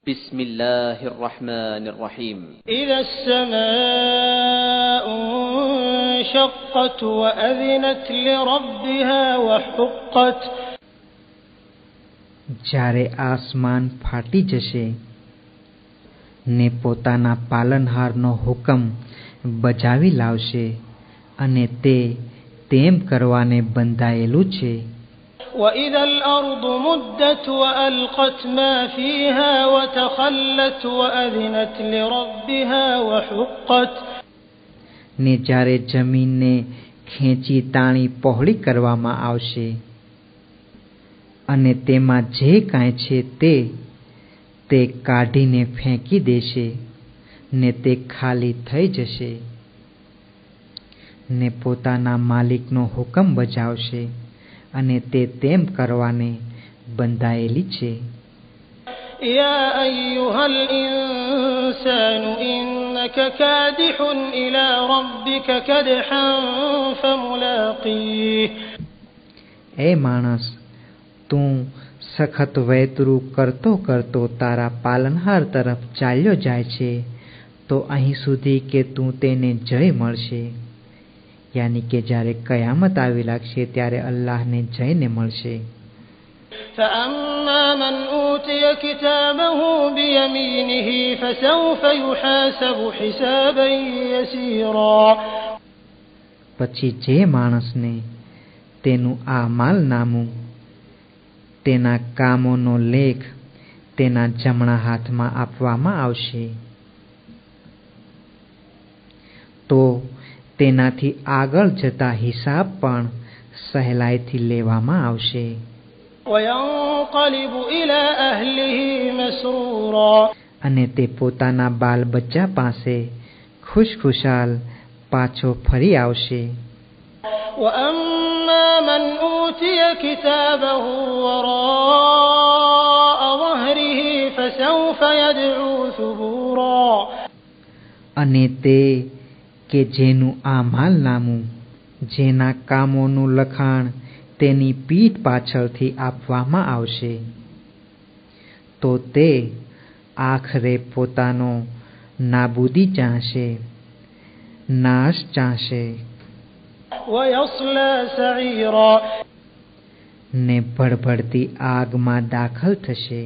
بسم الله الرحمن الرحيم إذا السماء انشقت وأذنت لربها وحقت જ્યારે આસમાન ફાટી જશે ને પોતાના પાલનહારનો હુકમ બજાવી લાવશે અને તે તેમ કરવાને બંધાયેલું છે. وإذا الأرض مدت وألقت ما فيها وتخلت وأذنت لربها وحقت ને જ્યારે જમીનને ખેંચી તાણી પહોળી કરવામાં આવશે અને તેમાં જે કાંઈ છે તે કાઢીને ફેંકી દેશે ને તે ખાલી થઈ જશે ને પોતાના માલિકનો હુકમ બજાવશે અને તે તેમ કરવાને બંધાયેલી છે. يا أيها الإنسان إنك كادح إلى ربك كدحا فملاقيه એ માણસ, તું સખત વેતરું કરતો કરતો તારા પાલનહાર તરફ ચાલ્યો જાય છે તો અહીં સુધી કે તું તેને જય મળશે. યાની કે જ્યારે કયામત આવી લાગશે ત્યારે અલ્લાહને જઈને મળશે. فأما من أوتي كتابه بيمينه فسوف يحاسب حسابا يسيرا પછી જે માણસને તેનું આ માલનામું, તેના કામોનો લેખ તેના જમણા હાથમાં આપવામાં આવશે તો તેનાથી આગળ જતા હિસાબ પણ સહેલાઈથી લેવામાં આવશે. وينقلب إلى أهله مسرورا અને તે પોતાના બાલ બચ્ચા પાસે ખુશખુશાલ પાછો ફરી આવશે. وأما من أوتي كتابه وراء ظهره فسوف يدعو ثبورا અને તે કે જેનું આ માલનામું, જેના કામોનું લખાણ તેની પીઠ પાછળથી આપવામાં આવશે તો તે આખરે પોતાનો નાબૂદી ચાહશે, નાશ ચાહશે ويصلى سعيرا ને ભડભડતી આગમાં દાખલ થશે.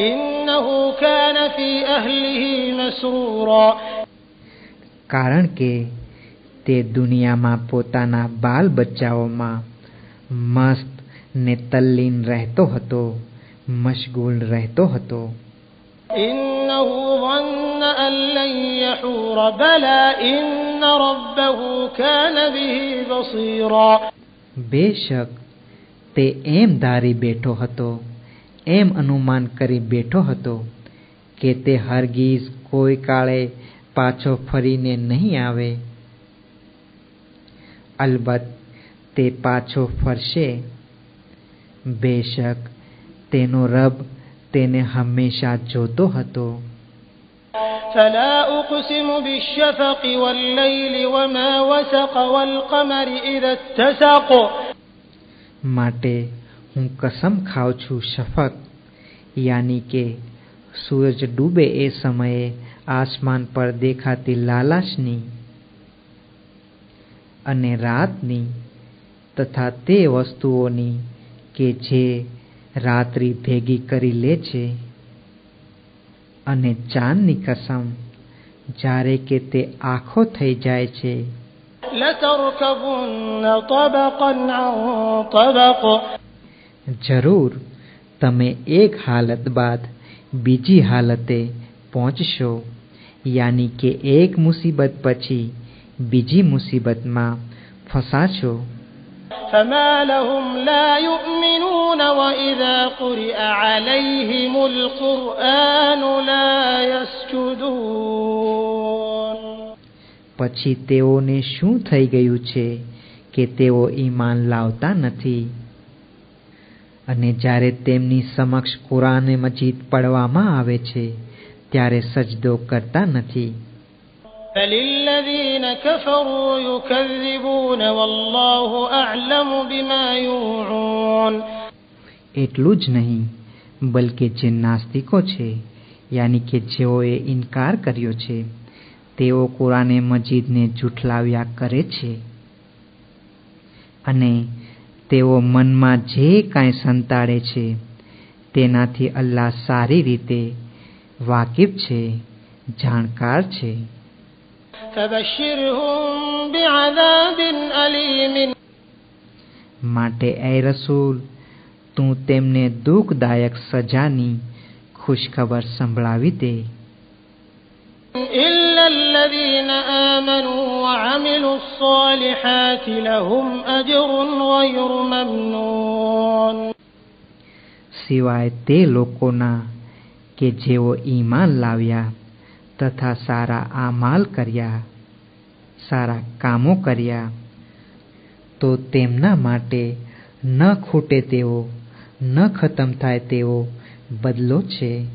إنه كان في أهله مسرورا કારણ કે તે દુનિયામાં પોતાના બાલ બચ્ચાઓમાં મસ્ત ને તલ્લીન રહેતો હતો, મશગુલ રહેતો હતો. إنه ظن أن لن يحور بلى إن ربه كان به بصيرا બેશક તે એમ ધારી બેઠો હતો, એમ અનુમાન કરી બેઠો હતો કે તે હરગીઝ કોઈ કાળે પાછો ફરીને નહીં આવે. અલબત્ત તે પાછો ફરશે. બેશક તેનો રબ તેને હંમેશા જોતો હતો. فلا أقسم بالشفق والليل وما وسق والقمر إذا اتسق માટે હું કસમ ખાઉં છું શફક, યાની કે સૂરજ ડૂબે એ સમયે આસમાન પર દેખાતી લાલાશની અને રાતની તથા તે વસ્તુઓની કે જે રાત્રિ ભેગી કરી લે છે, અને ચાંદની કસમ જ્યારે કે તે આખો થઈ જાય છે. لتركبن طبقا عن طبق જરૂર તમે એક હાલત બાદ બીજી હાલતે પહોંચશો, યાની કે એક મુસીબત પછી બીજી મુસીબતમાં ફસાશો. فما لهم لا يؤمنون وإذا قرئ عليهم القرآن لا يسجدون પછી તેઓને શું થઈ ગયું છે કે તેઓ ઈમાન લાવતા નથી અને જ્યારે તેમની સમક્ષ કુરાન મજીદ પડવામાં આવે છે ત્યારે સજદો કરતા નથી. فللذين كفروا يكذبون والله أعلم بما يوعون એટલું જ નહીં, બલકે જે નાસ્તિકો છે, યાની કે જેઓએ ઇનકાર કર્યો છે, તેઓ કુરાને મજીદને જૂઠલાવ્યા કરે છે અને તેઓ મનમાં જે કાંઈ સંતાડે છે તેનાથી અલ્લાહ સારી રીતે વાકેફ છે, જાણકાર છે. فبشرهم بعذاب أليم માટે એ રસૂલ, તું તેમને દુઃખદાયક સજાની ખુશખબર સંભળાવી દે. إلا الذين آمنوا وعملوا الصالحات لهم أجر غير ممنون. સિવાય તે લોકોના કે જેઓ ઈમાન લાવ્યા તથા સારા આમાલ કર્યા, સારા કામો કર્યા, તો તેમના માટે ન ખૂટે તેવો, ન ખતમ થાય તેવો બદલો છે.